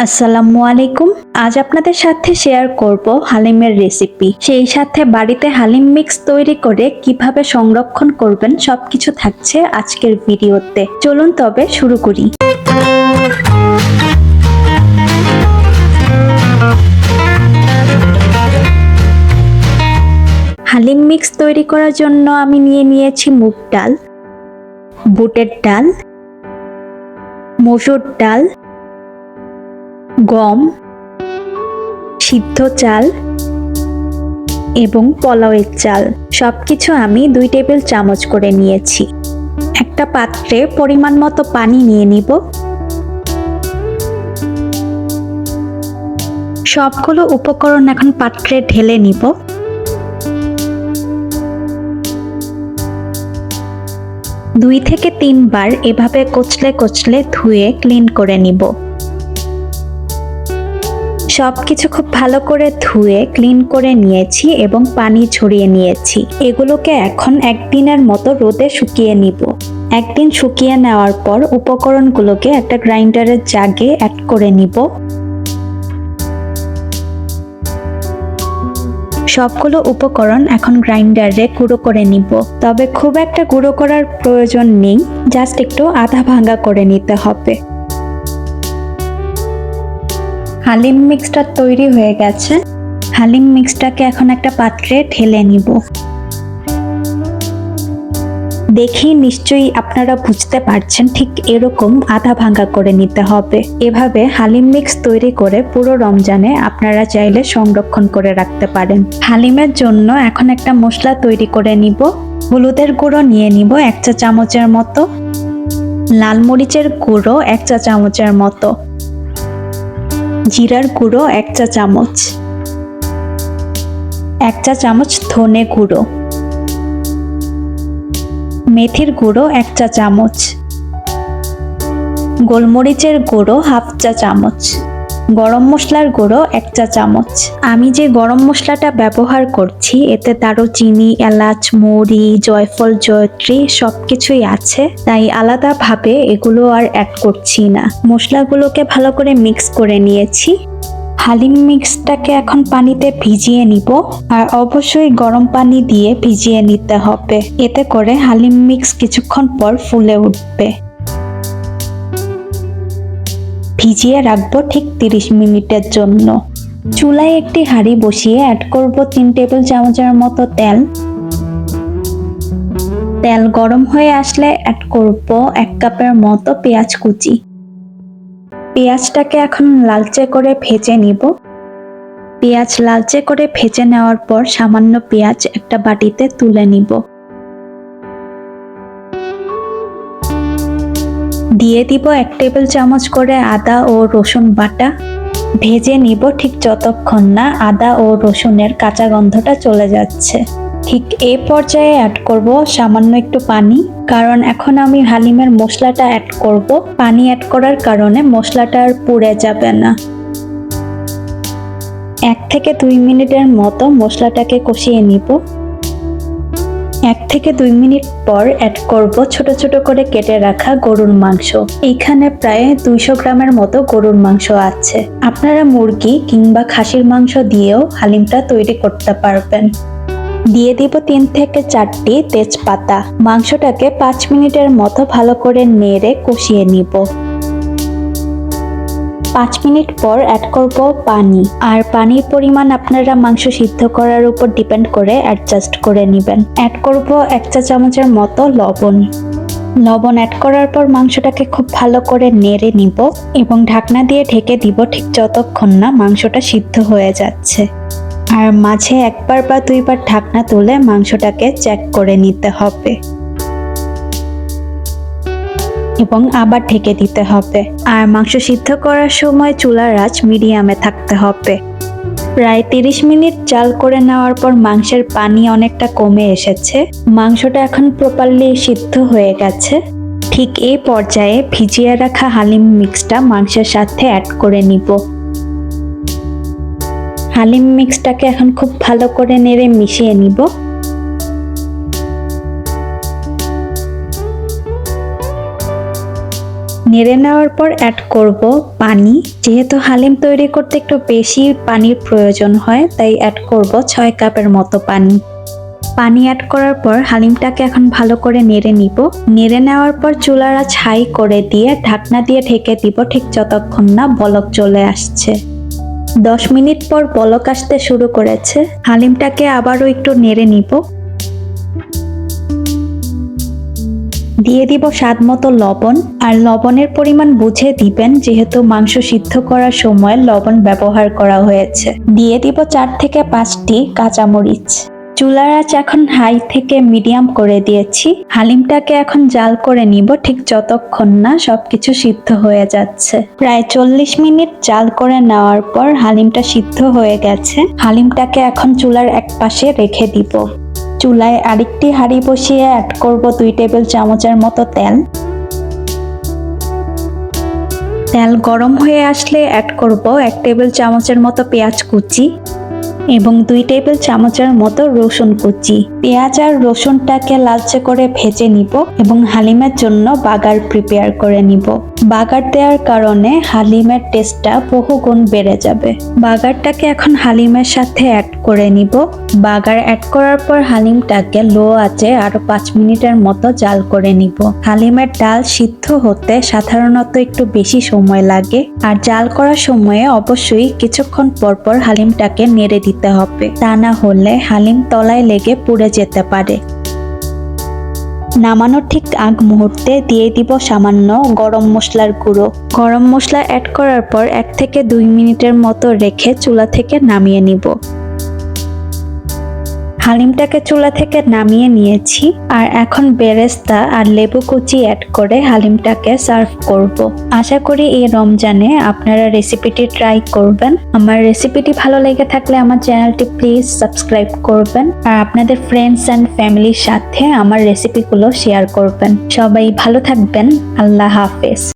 আসসালামু আলাইকুম। আজ আপনাদের সাথে শেয়ার করব হালিমের রেসিপি। সেই সাথে বাড়িতে হালিম মিক্স তৈরি করে কিভাবে সংরক্ষণ করবেন সবকিছু থাকছে আজকের ভিডিওতে। চলুন তবে শুরু করি। হালিম মিক্স তৈরি করার জন্য আমি নিয়েছি মুগ ডাল, বুটের ডাল, মসুর ডাল, গম, সিদ্ধ চাল এবং পোলাওয়ের চাল। সবকিছু আমি 2 টেবিল চামচ করে নিয়েছি। একটা পাত্রে পরিমাণ মতো পানি নিয়ে নিব। সবগুলো উপকরণ এখন পাত্রে ঢেলে নিব। দুই থেকে 3 বার এভাবে কচলে ধুয়ে ক্লিন করে নিব। সবকিছু খুব ভালো করে ধুয়ে ক্লিন করে নিয়েছি এবং পানি ঝরিয়ে নিয়েছি। এগুলোকে এখন একদিনের মতো রোদে শুকিয়ে নিব। একদিন শুকিয়ে নেওয়ার পর উপকরণগুলোকে একটা গ্রাইন্ডারের জাগে অ্যাড করে নিব। সবগুলো উপকরণ এখন গ্রাইন্ডারে গুঁড়ো করে নিব। তবে খুব একটা গুঁড়ো করার প্রয়োজন নেই, জাস্ট একটু আধা ভাঙা করে নিতে হবে। হালিম মিক্সটা তৈরি হয়ে গেছে। হালিম মিক্সটাকে এখন একটা পাত্রে ঢেলে নিব। দেখি নিশ্চয়ই আপনারা বুঝতে পারছেন, ঠিক এরকম আধা ভাঙা করে নিতে হবে। এভাবে হালিম মিক্স তৈরি করে পুরো রমজানে আপনারা চাইলে সংরক্ষণ করে রাখতে পারেন। হালিমের জন্য এখন একটা মশলা তৈরি করে নিব। হলুদের গুঁড়ো নিয়ে নিব 1 চা চামচের মতো, লাল মরিচের গুঁড়ো 1 চা চামচের মতো, জিরার গুঁড়ো 1 চা চামচ, 1 চা চামচ ধনে গুঁড়ো, মেথির গুঁড়ো 1 চা চামচ, গোলমরিচের গুঁড়ো 1/2 চা চামচ, গরম মশলার গুঁড়ো 1 চা চামচ। আমি যে গরম মশলাটা ব্যবহার করছি এতে দারুচিনি, এলাচ, মৌরি, জয়ফল, জয়ত্রী সবকিছুই আছে, তাই আলাদাভাবে এগুলো আর অ্যাড করছি না। মশলাগুলোকে ভালো করে মিক্স করে নিয়েছি। হালিম মিক্সটাকে এখন পানিতে ভিজিয়ে নিব, আর অবশ্যই গরম পানি দিয়ে ভিজিয়ে নিতে হবে। এতে করে হালিম মিক্স কিছুক্ষণ পর ফুলে উঠবে। ভিজিয়ে রাখবো ঠিক 30 মিনিটের জন্য। চুলায় একটি হাঁড়ি বসিয়ে অ্যাড করব 3 টেবিল চামচের মতো তেল। তেল গরম হয়ে আসলে অ্যাড করব 1 কাপের মতো পেঁয়াজ কুচি। পেঁয়াজটাকে এখন লালচে করে ভেজে নিব। পেঁয়াজ লালচে করে ভেজে নেওয়ার পর সামান্য পেঁয়াজ একটা বাটিতে তুলে নিব। দিয়ে দিব 1 টেবিল চামচ করে আদা ও রসুন বাটা। ভেজে নিব ঠিক যতক্ষণ না আদা ও রসুনের কাঁচা গন্ধটা চলে যাচ্ছে। ঠিক এই পর্যায়ে অ্যাড করব সামান্য একটু পানি, কারণ এখন আমি হালিমের মশলাটা অ্যাড করব। পানি অ্যাড করার কারণে মশলাটা আর পুড়ে যাবে না। 1 থেকে 2 মিনিটের মতো মশলাটাকে কষিয়ে নিব। 1 থেকে 2 মিনিট পর অ্যাড করব ছোট ছোট করে কেটে রাখা গরুর মাংস। এইখানে প্রায় 200 গ্রামের মতো গরুর মাংস আছে। আপনারা মুরগি কিংবা খাসির মাংস দিয়েও হালিমটা তৈরি করতে পারবেন। দিয়ে দিব 3 থেকে 4টি তেজপাতা। মাংসটাকে 5 মিনিটের মতো ভালো করে নেড়ে কষিয়ে নিব। 5 মিনিট পর অ্যাড করব পানি, আর পানির পরিমাণ আপনারা মাংস সিদ্ধ করার উপর ডিপেন্ড করে অ্যাডজাস্ট করে নেবেন। অ্যাড করব 1 চা চামচের মতো লবণ। লবণ অ্যাড করার পর মাংসটাকে খুব ভালো করে নেড়ে নিব এবং ঢাকনা দিয়ে ঢেকে দিব ঠিক যতক্ষণ না মাংসটা সিদ্ধ হয়ে যাচ্ছে। আর মাঝে 1 বার বা 2 বার ঢাকনা তুলে মাংসটাকে চেক করে নিতে হবে এবং আবার ঢেকে দিতে হবে। আর মাংস সিদ্ধ করার সময় চুলার আঁচ মিডিয়ামে থাকতে হবে। প্রায় 30 মিনিট জাল করে নেওয়ার পর মাংসের পানি অনেকটা কমে এসেছে। মাংসটা এখন প্রপারলি সিদ্ধ হয়ে গেছে। ঠিক এই পর্যায়ে ভিজিয়ে রাখা হালিম মিক্সটা মাংসের সাথে অ্যাড করে নিব। হালিম মিক্সটাকে এখন খুব ভালো করে নেড়ে মিশিয়ে নিব। নেড়ে নেওয়ার পর অ্যাড করব পানি। যেহেতু হালিম তৈরি করতে একটু বেশি পানির প্রয়োজন হয়, তাই অ্যাড করব 6 কাপের মতো পানি। পানি অ্যাড করার পর হালিমটাকে এখন ভালো করে নেড়ে নিব। নেড়ে নেওয়ার পর চুলার আঁচ হাই করে দিয়ে ঢাকনা দিয়ে ঢেকে দিব ঠিক যতক্ষণ না বলক চলে আসছে। 10 মিনিট পর বলক আসতে শুরু করেছে। হালিমটাকে আবারও একটু নেড়ে নিব। দিয়ে দিব স্বাদ মতো লবণ, আর লবণের পরিমাণ বুঝে দিবেন, যেহেতু মাংস সিদ্ধ করার সময় লবণ ব্যবহার করা হয়েছে। দিয়ে দিব 4 থেকে 5টি কাঁচামরিচ। চুলার আঁচ এখন হাই থেকে মিডিয়াম করে দিয়েছি। হালিমটাকে এখন জাল করে নিব ঠিক যতক্ষণ না সবকিছু সিদ্ধ হয়ে যাচ্ছে। প্রায় 40 মিনিট জাল করে নেওয়ার পর হালিমটা সিদ্ধ হয়ে গেছে। হালিমটাকে এখন চুলার এক পাশে রেখে দিব। চুলায় আরেকটি হাঁড়ি বসিয়ে অ্যাড করব 2 টেবিল চামচের মতো তেল। তেল গরম হয়ে আসলে অ্যাড করব 1 টেবিল চামচের মতো পেঁয়াজ কুচি এবং 2 টেবিল চামচের মতো রসুন কুচি। পেঁয়াজ আর রসুনটাকে লালচে করে ভেজে নিব এবং হালিমের জন্য বাগার প্রিপেয়ার করে নিব। বাগার দেওয়ার কারণে হালিমের টেস্টটা বহুগুণ বেড়ে যাবে। বাগারটাকে এখন হালিমের সাথে অ্যাড করে নিব। বাগার অ্যাড করার পর হালিমটাকে লো আঁচে আরো 5 মিনিটের মতো জাল করে নিব। হালিমের ডাল সিদ্ধ হতে সাধারণত একটু বেশি সময় লাগে, আর জাল করার সময়ে অবশ্যই কিছুক্ষণ পর পর হালিমটাকে নেড়ে দিতে হবে, তা না হলে হালিম তলায় লেগে পুড়ে যেতে পারে। নামানোর ঠিক আগ মুহূর্তে দিয়ে দিব সামান্য গরম মশলার গুঁড়ো। গরম মশলা অ্যাড করার পর 1 থেকে 2 মিনিটের মতো রেখে চুলা থেকে নামিয়ে নিব। হালিমটাকে চুলা থেকে নামিয়ে নিয়েছি, আর এখন বেরেস্তা আর লেবু কুচি অ্যাড করে হালিমটাকে সার্ভ করব। আশা করি এই রমজানে আপনারা রেসিপিটি ট্রাই করবেন। আমার রেসিপিটি ভালো লেগে থাকলে আমার চ্যানেলটি প্লিজ সাবস্ক্রাইব করবেন, আর আপনাদের ফ্রেন্ডস অ্যান্ড ফ্যামিলির সাথে আমার রেসিপিগুলো শেয়ার করবেন। সবাই ভালো থাকবেন। আল্লাহ হাফেজ।